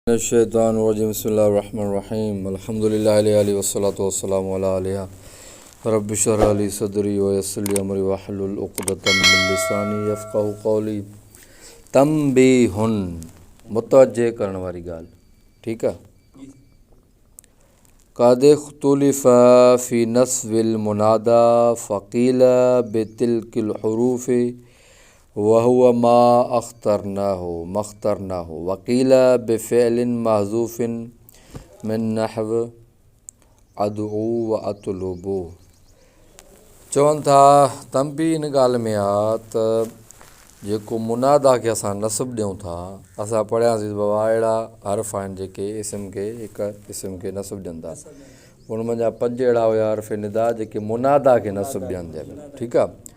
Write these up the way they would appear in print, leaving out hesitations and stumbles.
शैतानुर्रजीम बिस्मिल्लाहिर्रहमानिर्रहीम अल्हम्दुलिल्लाहि वस्सलातु वस्सलामु अला आलिहा रब्बि इश्रह ली सदरी व यस्सिर ली अमरी वहलुल उक़दतम मिन लिसानी यफ़क़हू क़ौली। तंबीहुन मुतवज्जे करण वारी ॻाल्हि, ठीकु आहे। क़द इख़्तुलिफ़ फ़ी नस्बिल मुनादा फ़क़ील बितिल्किल हुरूफ़ वहुव मा अख़्तरनाहु वक़ील बिफ़िअलिन महज़ूफ़िन मिन नहव अदऊ व अतलुबु। चवनि था तंबी इन ॻाल्हि में आहे त जेको मुनादा खे असां नसब ॾियूं था, असां पढ़ियासीं बाबा अहिड़ा हर्फ़ आहिनि जेके इस्म खे हिकु इस्म खे नसब ॾियनि था। उनमें जा 5 अहिड़ा हुया हर्फ़ निदा जेके मुनादा खे नसब ॾियनि था, ठीकु आहे।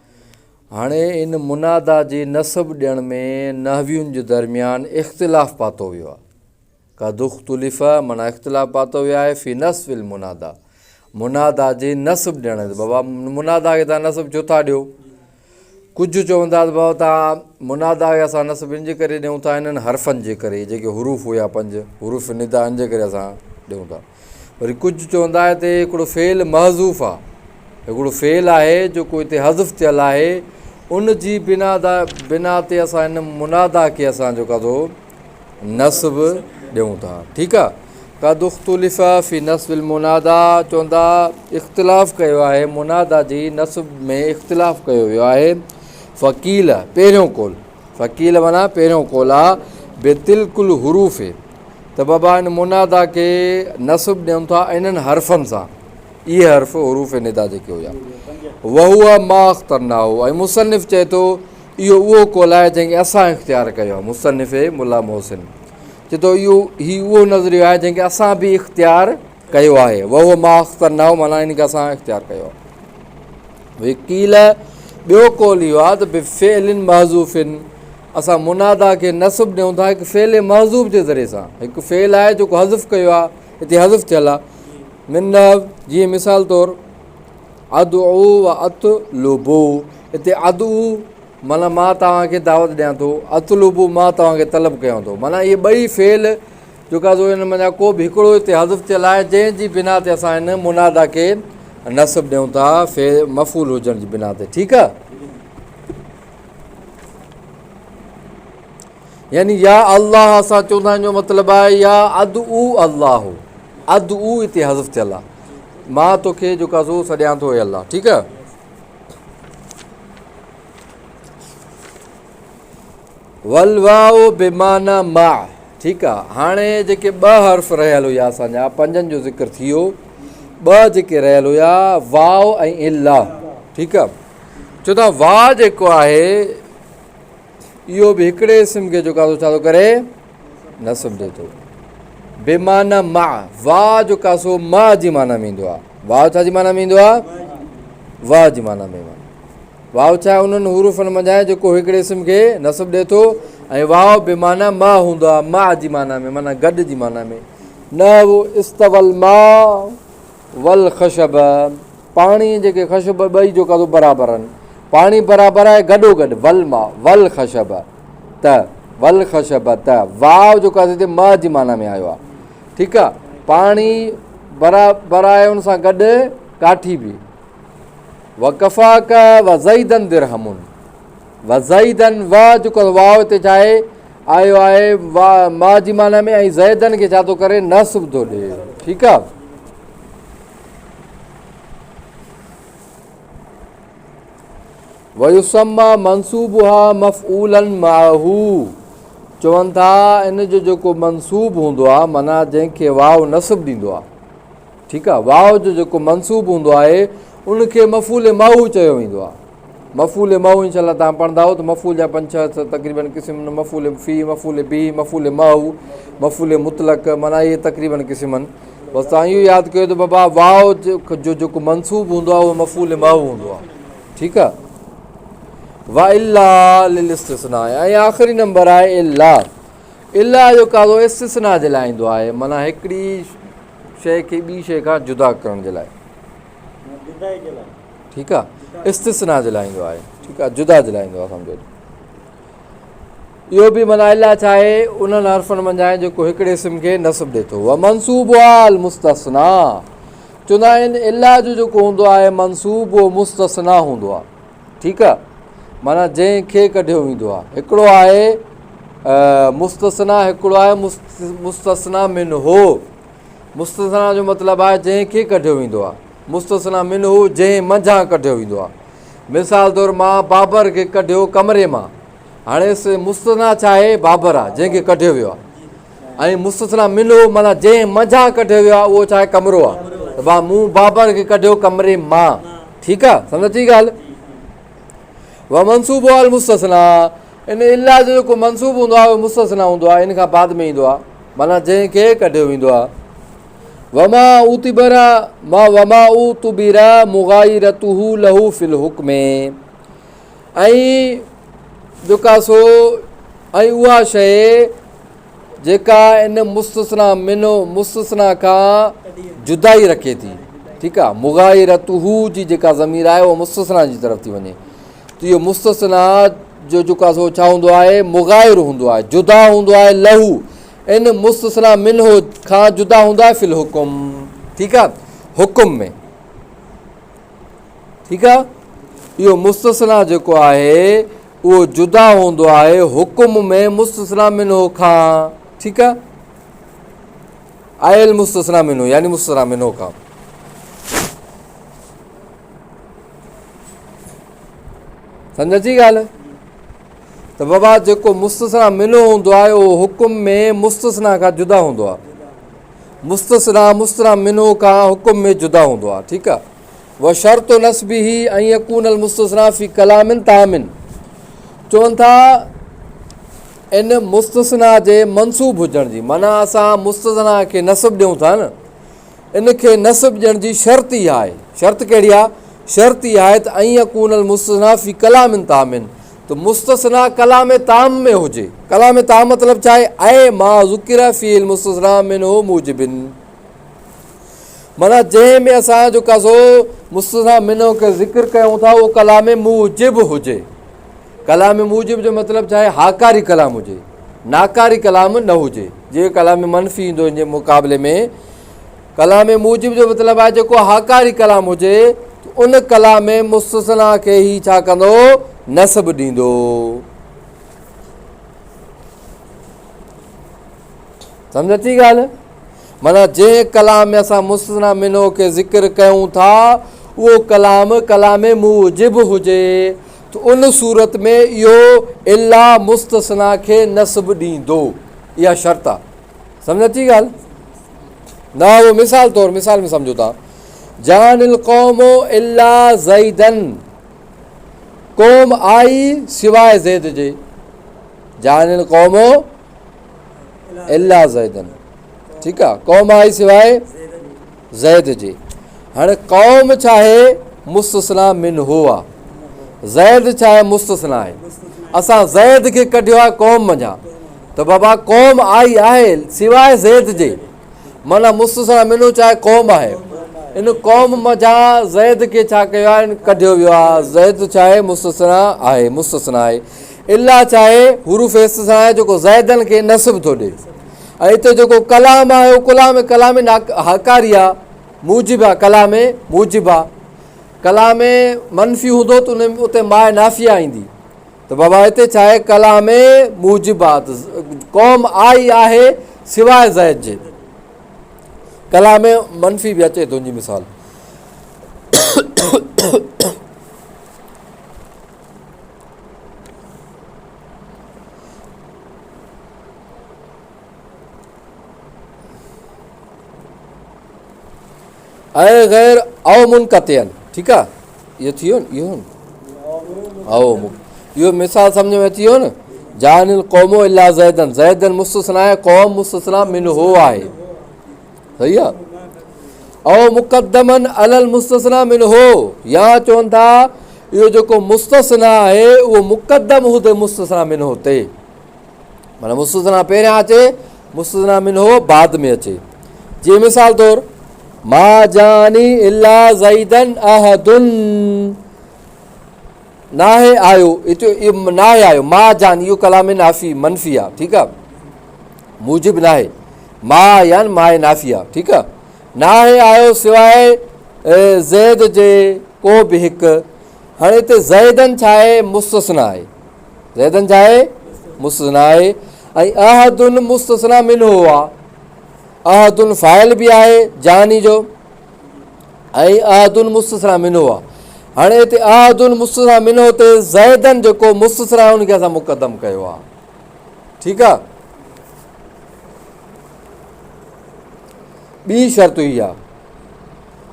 हाणे इन मुनादा जे नसब ॾियण में नहवियुनि जे दरमियान इख़्तिलाफ़ पातो वियो आहे। क़द इख़्तुलिफ़ माना इख़्तिलाफ़ पातो वियो आहे फ़ी नस्बिल मुनादा, मुनादा जे नसब ॾियण ते। बाबा मुनादा खे तव्हां नसब छो था ॾियो? कुझु चवंदा त बाबा तव्हां मुनादा खे असां नसब इन जे करे ॾियूं था, इन्हनि हर्फ़नि जे करे, जेके हुरूफ़ हुया 5 हुरूफ़ निदा, इन जे करे असां ॾियूं था। वरी कुझु चवंदा हिते हिकिड़ो फ़ेल महज़ूफ़ आहे, हिकिड़ो फ़ेल आहे जेको हिते हज़फ़ थियल आहे, उन जी बिना ते असां इन मुनादा खे असां जेको आहे नसब ॾियूं था, ठीकु आहे। क़द इख़्तुलिफ़ फ़ी नस्बिल मुनादा चवंदा इख़्तिलाफ़ कयो आहे, मुनादा जी नसब में इख़्तिलाफ़ कयो वियो आहे। फ़क़ील पहिरियों कौल, फ़क़ील माना पहिरियों कौल आहे बितिल्कुल हुरूफ़, त बाबा इन मुनादा खे नसब ॾियूं था इन्हनि हर्फ़नि सां, इहे हर्फ़ हुरूफ़ निदा जेके हुया। वहुव मा अख़्तरनाहु, ऐं मुसनिफ़ चए थो इहो उहो कौल आहे जंहिंखे असां इख़्तियार कयो आहे। मुसनिफ़ मुला मोहसिन चए थो हीउ उहो नज़रियो आहे जंहिंखे असां बि इख़्तियार कयो आहे। वहुव मा अख़्तरनाहु माना इनखे असां इख़्तियार कयो आहे। वकील ॿियो कौल इहो आहे त बिफ़िअलिन महज़ूफ़िन, असां मुनादा खे नसब ॾियूं था हिकु फ़ेल महज़ूफ़ जे ज़रिए सां। हिकु फ़ेल आहे जेको हज़फ़ कयो आहे, हिते हज़फ़ थियल आहे। मिन जीअं मिसाल तौरु अदऊ व अतलुबु, हिते अदऊ माना मां तव्हांखे दावत ॾियां थो, अतलुबु मां तव्हांखे तलब कयां थो, माना इहे ॿई फ़ेल जेका इन माना को बि हिकिड़ो हिते हज़फ़ थियल आहे जंहिंजी बिना ते असां हिन मुनादा खे नसब ॾियूं था, मफ़ूल हुजण जी बिना ते, ठीकु आहे। यानी या अल्लाह असां चवंदा आहियूं जो मतिलबु आहे या अदऊ अल्लाह, अदऊ हिते हज़फ़ थियल आहे, मां तोखे जेको आहे सो सॾियां थो हे अल्लाह, ठीकु आहे। वल वाओ बेमाना मा, ठीकु आहे। हाणे जेके 2 हर्फ़ रहियल हुया असांजा, 5 जो ज़िक्र थी वियो, 2 जेके रहियल हुया वाओ ऐं इल्ला, ठीकु आहे। छो त वाह जेको आहे इहो बि हिकिड़े इस्म खे जेको आहे छा थो करे नसब ॾिए थो। बेमाना मा, वाह जेको आहे सो मां जी माना में ईंदो आहे। वाह छा जी माना में ईंदो आहे? वाह जी माना में। वाह छा आहे? उन्हनि हुरूफ़नि मंझि आहे जेको हिकिड़े इस्म खे नसब ॾिए थो, ऐं वाह बेमाना मां हूंदो आहे, मां जी माना में, माना गॾु जी माना में। न उहो इस्तवल मां वल ख़शब, पाणी जेके ख़शब ॿई जेको आहे बराबरि आहिनि, पाणी बराबरि आहे गॾो गॾु। वल मां वल ख़शब त, वल ख़शब त, वाह जेको आहे हिते मां जी माना में आयो आहे, ठीकु आहे। पाणी बराबरि आहे उन सां गॾु काठी बि। वकफ़ाक व ज़ईदन दिरहमुन, व ज़ईदन वाह जेको वाह हिते छा आहे आयो आहे वाह मां जी माना में, ऐं ज़ैदन खे छा थो करे नसब थो ॾिए, ठीकु आहे। वयुसम्मा मनसूबुहा मफ़ऊलन माहू, चवनि था इन जो जेको मनसूब हूंदो आहे माना जंहिंखे वाव नसब ॾींदो आहे, ठीकु आहे। वाव जो जेको मनसूब हूंदो आहे उनखे मफ़ूल माहू चयो वेंदो आहे। मफ़ूल माहू इंशाअल्लाह तव्हां पढ़ंदा हो त मफ़ूल जा 5-6 तक़रीबन क़िस्म, मफ़ूल फ़ी, मफ़ूल बी, मफ़ूल माहू, मफ़ूल मुतलक, माना इहे तक़रीबन क़िस्म आहिनि। बसि तव्हां इहो यादि कयो त बाबा वाव जो जेको मनसूब हूंदो आहे उहो मफ़ूल माहू हूंदो आहे, ठीकु आहे। व इल्ला लिल इस्तिस्ना, ऐं आख़िरी नंबर आहे इल्ला। इल्ला जेको आहे इस्तिस्ना जे लाइ ईंदो आहे, माना हिकिड़ी शइ खे ॿी शइ खां जुदा करण जे लाइ, ठीकु आहे। इस्तिस्ना जे लाइ ईंदो आहे, ठीकु आहे, जुदा जे लाइ ईंदो आहे, सम्झो। इहो बि माना इला छा आहे उन्हनि हर्फ़नि मंझि आहे जेको हिकिड़े इस्म खे नसब ॾिए थो। व मनसूब आल मुस्तस्ना, चवंदा आहिनि इला जो जेको हूंदो आहे मनसूब उहो मुस्तस्ना हूंदो आहे। ठीकु आहे, माना जंहिंखे कढियो वेंदो आहे। हिकिड़ो आहे मुस्तस्ना, हिकिड़ो आहे मुस्तस्ना मिन हो। मुस्तस्ना जो मतिलबु आहे जंहिंखे कढियो वेंदो आहे। मुस्तस्ना मिन हो जंहिं मंझां कढियो वेंदो आहे। मिसाल तौरु मां बाबर खे कढियो कमरे मां, हाणे मुस्तस्ना छा आहे बाबर आहे जंहिंखे कढियो वियो आहे, ऐं मुस्तस्ना मिन हो माना जंहिं मंझां कढियो वियो आहे उहो छा आहे कमरो आहे। त भाउ मूं बाबर खे कढियो कमरे मां। ठीकु आहे, सम्झ अची ॻाल्हि। व मनसूब आल मुस्तस्ना, इन इला जो जेको मनसूब हूंदो आहे उहो मुस्तस्ना हूंदो आहे, इन खां बाद में ईंदो आहे, माना जंहिंखे कढियो वेंदो आहे। वमा उतबिरा मुगाइरतुहु लहू फिल हुक्म, ऐं जेका सो ऐं उहा शइ जेका इन मुस्तस्ना खां जुदाई रखे थी। ठीकु आहे, मुगाइरतुहु जी जेका ज़मीर आहे उहा मुस्तस्ना जी तरफ़ थी वञे, त इहो मुस्तस्ना जो जेका सो छा हूंदो आहे मुगाइर हूंदो आहे, जुदा हूंदो आहे। लहू इन मुस्तस्ना मिन हो खां जुदा हूंदो आहे फिल हुकुम। ठीकु आहे, हुकुम में। ठीकु आहे, इहो मुस्तस्ना जेको आहे उहो जुदा हूंदो आहे हुकुम में मुस्तस्ना मिन हो खां। ठीकु आहे, आयल मुस्तस्ना मिन हो यानी मुस्तस्ना मिन हो खां। सम्झ अची ॻाल्हि। त बाबा जेको मुस्तस्ना मिन हूंदो आहे उहो हुकुम में मुस्तस्ना खां जुदा हूंदो आहे। मुस्तस्ना मिन हो खां हुकुम में जुदा हूंदो आहे। ठीकु आहे। व शर्त नस्बी ही ऐं यकून अल मुस्तस्ना फी कलामिन तामिन, चवनि था इन मुस्तस्ना जे मनसूब हुजण जी, माना असां मुस्तस्ना खे नसब ॾियूं था न, इन खे नसब ॾियण जी शर्त ई आहे। शर्त कहिड़ी आहे? शर्त इहा आहे त ऐं यकून अल मुस्तस्ना फी कलामिन तामिन, त मुस्तस्ना कलाम ताम में हुजे। कलाम ताम मतिलबु छा आहे? ऐं मा ज़ुकिर फील मुस्तस्ना मिन हो मूजिबिन, माना जंहिं में असां जेका सो मुस्तस्ना मिन हो खे ज़िक्र कयूं था उहो कलाम मूजिब हुजे। कलाम मूजिब जो मतिलबु छा आहे? हाकारी कलाम हुजे, नाकारी कलाम न हुजे। जीअं कलाम मनफ़ी ईंदो इन जे मुक़ाबले में, कलाम मूजिब जो मतिलबु आहे जेको हाकारी कलाम हुजे उन कलाम में मुस्तस्ना खे ई छा कंदो? नसब ॾींदो। सम्झ अची ॻाल्हि। माना जंहिं कलाम में असां मुस्तस्ना मिन हो खे ज़िक्र कयूं था उहो कलाम मूजिब हुजे, त उन सूरत में इहो इला मुस्तस्ना खे नसब ॾींदो। इहा शर्त आहे। सम्झ अची ॻाल्हि न? उहो मिसाल तौरु, मिसाल में सम्झो था, जानिल क़ौमो इला ज़ैदन, क़ौम आई सिवाय ज़ैद जे। जानिल क़ौमो इला ज़ैदन, ठीकु आहे, क़ौम आई सिवाय ज़ैद जे। हाणे क़ौम छा आहे? मुस्तस्ना मिन हो आहे। ज़ैद छा आहे? मुस्तस्ना आहे। असां ज़ैद खे कढियो आहे क़ौम मंझां, त बाबा क़ौम आई आहे सिवाय ज़ैद जे, माना मुस्तस्ना मिन हो चाहे क़ौम आहे, इन क़ौम मंझां ज़ैद खे छा कयो आहे? कढियो वियो आहे। ज़ैद छा आहे? मुस्तस्ना आहे, मुस्तस्ना आहे। इला छा आहे? हुरूफ़ इस्तिस्ना आहे जेको ज़ैदनि खे नसब थो ॾिए। ऐं हिते जेको कलाम आहे उहो कलाम हाकारी आहे, मूजिब आहे, कलाम मूजिब आहे। कलाम मनफ़ी हूंदो त उन उते माए नाफ़िया ईंदी, त बाबा हिते छा आहे? कलाम मूजिब आहे, त क़ौम आई आहे सिवाय ज़ैद जे। कलाम मनफ़ी बि अचे तुंहिंजी मिसाल। ऐं ग़ैर औ मुनक़तियन, ठीकु आहे, इहो थी वियो न, इहो मिसाल सम्झ में अची वियो न। जानिल क़ौमो इला ज़ैदन, ज़ैदन मुस्तस्ना आहे, क़ौम मुस्तस्ना मिन हो आहे। सही आहे। औ मुक़द्दमन अलल मुस्तस्ना मिन हो, या चवनि था इहो जेको मुस्तस्ना आहे उहो मुक़द्दम हुजे मुस्तस्ना मिन हो ते, माना मुस्तस्ना पहिरियां अचे, मुस्तस्ना मिन हो बाद में अचे। जीअं मिसाल तौरु मा जानी इला ज़ैदन अहदुन, नाहे आयो, इहो नाहे आयो, मां जान, इहो कलाम नाफ़ी मनफ़ी आहे, ठीकु आहे, मूजिब नाहे, मां यानी माए नाफ़ी आहे, ठीकु आहे, नाहे आयो सवाइ ज़ैद जे को बि हिकु। हाणे हिते ज़ैदन छा आहे, मुस्तस्ना आहे, ज़ैदन छा आहे, मुस्तस्ना आहे, ऐं अहदुन मुस्तस्ना मिन्हो आहे, अहदुन फ़ाइल बि आहे जानी जो, ऐं अहदुन मुस्तस्ना मिन्हो आहे। हाणे हिते अहदुन मुस्तस्ना मिन्हो ते ज़ैदन जेको मुस्तस्ना आहे उनखे असां मुक़दम कयो आहे, ठीकु आहे। ॿी शर्त हुई आहे,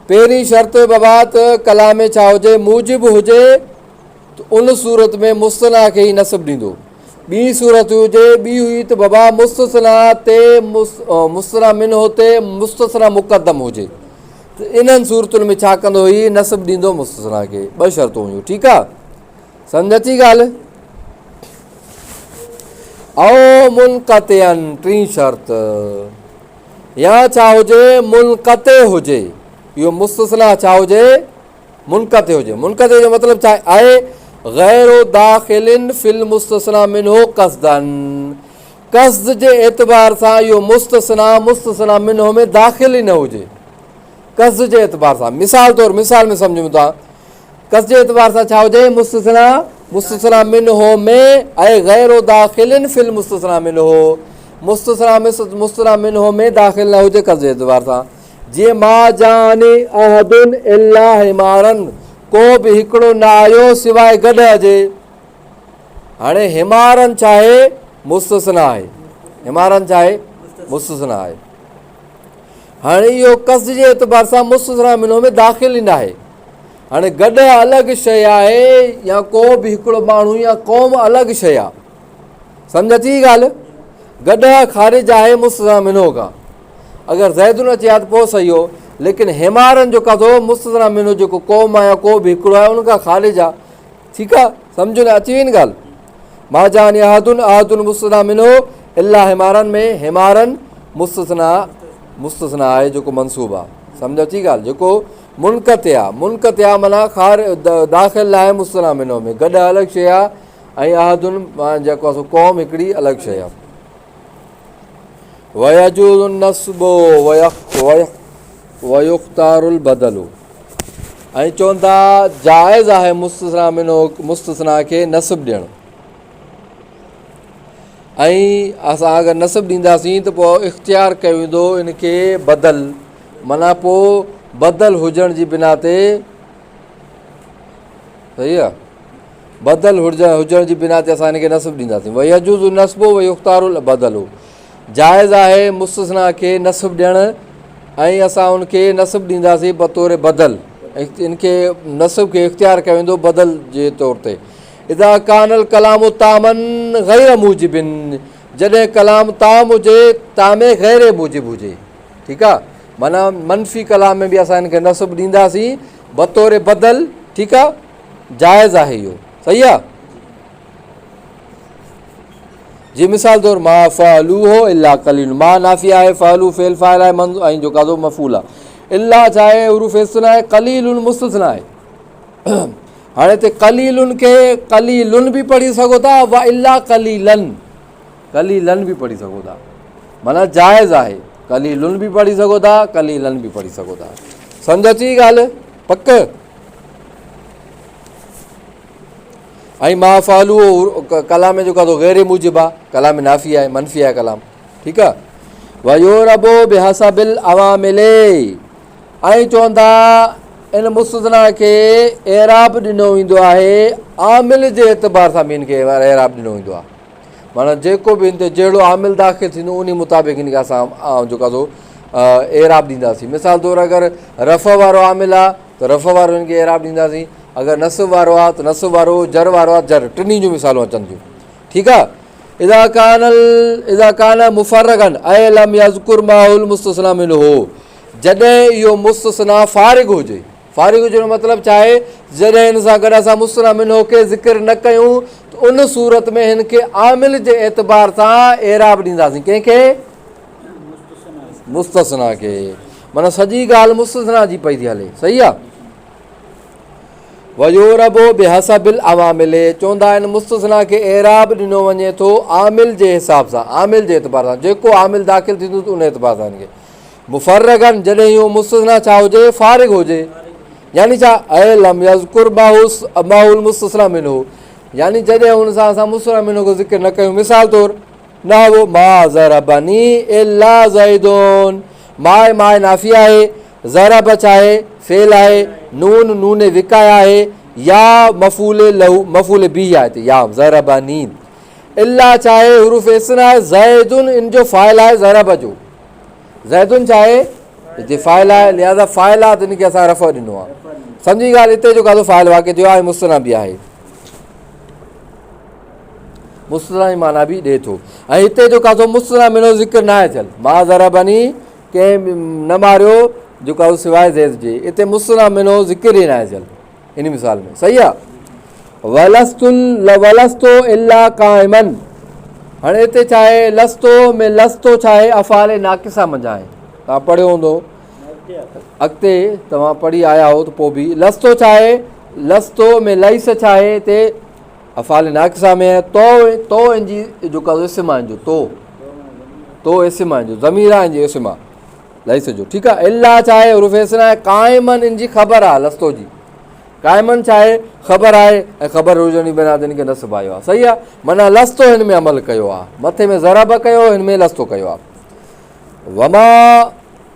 पहिरीं शर्त बाबा त कलाम छा हुजे, मूजिब हुजे त उन सूरत में मुस्तस्ना खे ई नसब ॾींदो। ॿी सूरत हुजे, ॿी हुई त बाबा मुस्तस्ना ते मुस्तस्ना मिन्हो ते मुस्तस्ना मुक़दम हुजे, त इन्हनि सूरतुनि में छा कंदो हुई, नसब ॾींदो मुस्तस्ना खे। ॿ शर्तूं हुयूं, ठीकु आहे, सम्झ अची ॻाल्हि। ऐं मुनक़तिअन, टीं शर्त, या छा हुजे, मुनक़ते हुजे, इहो मुस्तस्ना छा हुजे, मुनक़ते हुजे। मुनक़ते जो मतिलबु छा आहे, गैरो दाख़िलिन फिल मुस्तस्ना मिन्हो क़स्दन, क़स्द जे एतबार सां इहो मुस्तस्ना मिन्हो में दाख़िल ई न हुजे, क़स्द जे एतबार सां। मिसाल तौरु, मिसाल में सम्झूं था, क़स्द जे एतबार सां छा हुजे, मुस्तस्ना मिन्हो में, ऐं गैरो दाख़िलिन फिल मुस्तस्ना मिन्हो, मुस्तस्ना मिन्हो में दाख़िल न हुजे क़स्द जे एतबार सां। जीअं मां जाने अहदुन इल्ला हिमारन, को बि हिकिड़ो न आयो सवाइ गॾ जे। हाणे हिमारन छा आहे, मुस्तस्ना आहे, हिमारन छा आहे, मुस्तस्ना आहे। हाणे इहो क़स्द जे एतबार सां मुस्तस्ना मिन्हो में दाख़िल ई न आहे। हाणे गॾ अलॻि शइ आहे, या को बि हिकिड़ो माण्हू या क़ौम अलॻि शइ आहे, सम्झ अची ॻाल्हि। गॾ ख़ारिज आहे मुस्तस्ना मिन्हो खां, अगरि ज़ैदुन अचे हा त पोइ सही हो, लेकिन हिमारनि जो काथो मुस्तस्ना मिन्हो जेको क़ौम आहे या को बि हिकिड़ो आहे उनखां ख़ारिज आहे, ठीकु आहे, सम्झो न, अची वई न ॻाल्हि। मां जान अहदुन मुस्तस्ना मिन्हो इल्ला हिमारनि में हिमारनि मुस्तस्ना आहे जेको मनसूब आहे, सम्झ अची ॻाल्हि। जेको मुनक़ते आहे माना दाख़िल आहे मुस्तस्ना मिन्हो में, गॾ अलॻि शइ आहे, ऐं अहदुन जेको आहे क़ौम हिकिड़ी अलॻि शइ आहे। वयजूज़ु नस्बो वयुख्तारुल बदलु, ऐं चवनि था जाइज़ आहे मुस्तस्ना मिन्हो मुस्तस्ना खे नस्ब ॾियणु, ऐं असां अगरि नस्ब ॾींदासीं त पोइ इख़्तियार कयो वेंदो इनखे बदल, माना पोइ बदल हुजण जी बिना ते, सही आहे, बदल हुजण जी बिना ते असां हिनखे नस्ब ॾींदासीं। वयजूज़ु नस्बो वयुख्तारुल बदलु, जाइज़ आहे मुस्तस्ना खे नस्ब ॾियणु, ऐं असां उनखे नस्ब ॾींदासीं बतौर बदल, इनखे नस्ब खे इख़्तियार कयो वेंदो बदल जे तौर ते। इदा कानल कलाम तामन गैर मूजिबिन, जॾहिं कलाम ताम हुजे तामे गैर मूजिब हुजे, ठीकु आहे, माना मनफ़ी कलाम में बि असां हिनखे नस्ब ॾींदासीं बतौर बदल, ठीकु आहे, जाइज़ आहे इहो, सही आहे। जी मिसाल तौरु मां फ़अलू हो इल्ला कलील, मां नाफ़ी आहे, फ़अलू फ़ेल फ़ाइल आहे, ऐं जो कादो मफ़ूल आहे, इल्ला छा आहे, हुरूफ़ इस्तिना आहे, कलीलुन मुस्तस्ना आहे। हाणे हिते कलीलुन खे कलीलुन बि पढ़ी सघो था, व इल्ला कलीलन बि पढ़ी सघो था, माना जाइज़ आहे, कलीलुन बि पढ़ी सघो था, कलीलन बि पढ़ी सघो था, सम्झ अची ॻाल्हि, पक। ऐं मां फ़अलू कलाम जो कादो गैर मूजिब आहे, कलाम नाफ़ी आहे, मनफ़ी आहे कलाम, ठीकु आहे। वयोरबो बिहसबिल अवामिले, ऐं चवनि था इन मुस्तस्ना खे एराब ॾिनो वेंदो आहे आमिल जे एतबार सां बि हिनखे एराब ॾिनो वेंदो आहे, माना जेको बि हिन ते जहिड़ो आमिल दाख़िल थींदो उन मुताबिक़ हिनखे असां जेको आहे एराब ॾींदासीं। मिसाल तौरु अगरि रफ़ वारो आमिल आहे त रफ़ वारो हिनखे एराब ॾींदासीं, अगरि नसब वारो आहे त नसब वारो, जर वारो आहे जर, टिनी जूं मिसालूं अचनि थियूं, ठीकु आहे। इज़ा कान मुफ़र्रगन ऐं लम यज़कुर माहुल मुस्तस्ना मिन्हो, जॾहिं इहो मुस्तस्ना फ़ारिग हुजे, फ़ारिग हुजण जो मतिलबु छा आहे, जॾहिं हिन सां गॾु असां मुस्तस्ना मिन्हो खे ज़िक्र न कयूं त उन सूरत में हिन खे आमिल जे एतबार सां एराब ॾींदासीं, कंहिंखे, मुस्तस्ना खे, माना सॼी ॻाल्हि मुस्तस्ना जी पई थी हले, सही आहे। वयोरबो बेहसबिल अवामिल, चवंदा आहिनि मुस्तस्ना खे एराब ॾिनो वञे थो आमिल जे हिसाब सां, आमिल जे एतबार सां, जेको आमिल दाख़िल थींदो उन एतबार सां हिनखे। मुफ़र्रगन जॾहिं इहो मुस्तस्ना छा हुजे, फ़ारिग हुजे, यानी छा लम यज़कुर माहुल मुस्तस्ना मिनो, यानी जॾहिं हुन सां असां मुस्तस्ना मिनो को ज़िक्र न कयूं। मिसाल तौरु न हो मा ज़रबनी इल्ला ज़ैदुन, माए नाफ़ी आहे, ज़रब छा आहे फेल आहे, नून नूने विकाया आहे, या मफ़ूल लहू मफ़ूल बी आहे हिते, या ज़रबनी। इल्ला छा आहे हुरूफ़ इस्ना आहे, ज़ैदुन इन जो फ़ाइल आहे ज़रब जो, ज़ैदुन छा आहे हिते फ़ाइल आहे, लिहाज़ा फ़ाइल आहे त हिनखे असां रफ़ ॾिनो आहे। सम्झी ॻाल्हि, हिते जो काथो फ़ाइल वाक़िअ थियो आहे, मुस्तस्ना बि आहे, मुस्तस्ना जी माना बि ॾिए थो। ऐं हिते जो काथो मुस्तस्ना मिनो ज़िक्र न आहे थियल, मा ज़रबनी कंहिं न मारियो जेको आहे सवाइ ज़ैद जे, हिते मुस्तस्ना मिनो ज़िक्र ई न आहे थियल इन मिसाल में, सही आहे। वलस्तो इल्ला क़ाइमन, हाणे हिते छा आहे लस्तो में, लस्तो छा आहे अफ़ाल नाक़िसा मंझां आहे, तव्हां पढ़ियो हूंदो अॻिते, तव्हां पढ़ी आया हो त पोइ बि। लस्तो छा आहे, लस्तो में लईस छा आहे हिते अफ़ाल नाक़िसा में आहे, तो इन जी जेको इस्म आहे जो, तो इस्म आहे जो, ज़मीर आहे इन जी इस्म आहे लईस जो, ठीकु आहे। इल्ला छा आहे हुरूफ़ इस्ना आहे, क़ाइमन इन जी ख़बर आहे लस्तो जी, क़ाइमन छा आहे ख़बर आहे, ऐं ख़बर हुजण जी बिना त हिन खे नस्ब आयो आहे, सही आहे। माना लस्तो हिन में अमल कयो आहे, मथे में ज़रब कयो, हिन में लस्तो कयो आहे। वमा,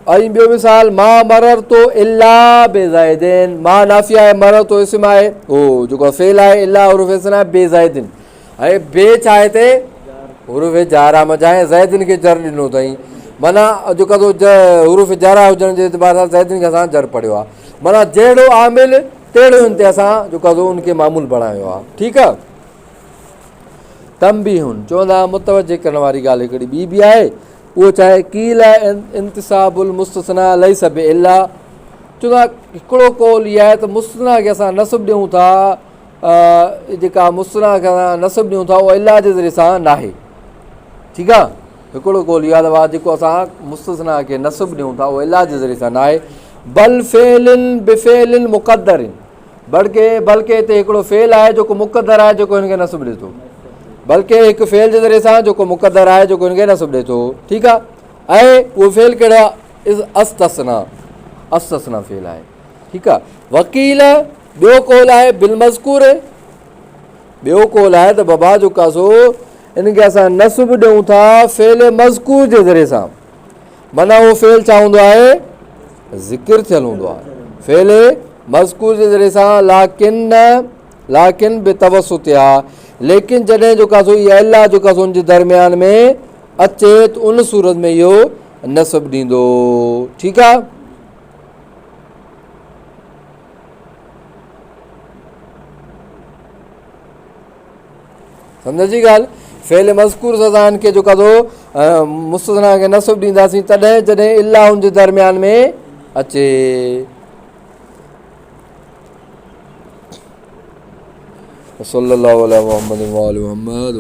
ऐं ॿियो मिसाल मा मरर तो इल्ला बेज़ाइदिन, मा नाफ़ी आहे, मरर तो इस्म आहे, उहो जेको फेल आहे, इल्ला हुरूफ़ इस्ना आहे बेज़ाइदिन, ऐं बे छा आहे हिते हुरूफ़ जारा मझाए ज़ैदिन खे जर ॾिनो अथई, माना जेको हुरूफ़ जारा हुजण जे एतबार सां ज़ैदिन खे असां जर पढ़ियो आहे, माना जहिड़ो आमिल तहिड़ो हिन ते असां जेको आहे उनखे मामूल बणायो आहे, ठीकु आहे। तंबीहुन, चवंदा मुतवजे करण वारी ॻाल्हि हिकिड़ी ॿी बि आहे, उहो छा आहे कील इंतिसाबुल मुस्तस्ना लैस बि इल्ला, चवंदा हिकिड़ो कौल इहा आहे त मुस्तस्ना खे असां नसब ॾियूं था, जेका मुस्तस्ना खे असां नसब ॾियूं था उहा इल्ला जे ज़रिए सां नाहे, ठीकु आहे। हिकिड़ो कौल इहा अथव जेको असां मुस्तस्ना खे नसब ॾियूं था उहा इल्ला जे ज़रिए सां नाहे। बल फेलिन बिफेलिन मुक़दरिन, बल्कि हिते हिकिड़ो फेल आहे जेको मुक़दर आहे, जेको हिनखे नसब ॾिए थो, बल्कि हिकु फेल जे ज़रिए सां जेको मुक़दर आहे, जेको हिनखे नसब ॾिए थो, ठीकु आहे। ऐं उहो फेल कहिड़ो आहे, अस्तस्ना फेल आहे, ठीकु आहे। वकील, ॿियो कौल आहे बिल मज़कूर, ॿियो कौल आहे त बाबा जो कासो हिनखे असां नसब ॾियूं था फेल मज़कूर जे ज़रिए सां, माना उहो फेल छा हूंदो आहे ज़िक्र थियल हूंदो आहे, फेल मज़कूर जे ज़रिए सां, लाकिन बेतवसुत आहे, लेकिन जॾहिं जेको आहे इहा इल्ला जेको आहे उनजे दरमियान में अचे त उन सूरत में इहो नसब ॾींदो, ठीकु आहे। सम्झ जी ॻाल्हि, फेल मज़कूर सां असां हिनखे जेको आहे मुस्तस्ना खे नसब ॾींदासीं तॾहिं जॾहिं इल्ला हुनजे दरमियान में अचे। सल्लल्लाहु अलैहि मुहम्मद व आलि मुहम्मद।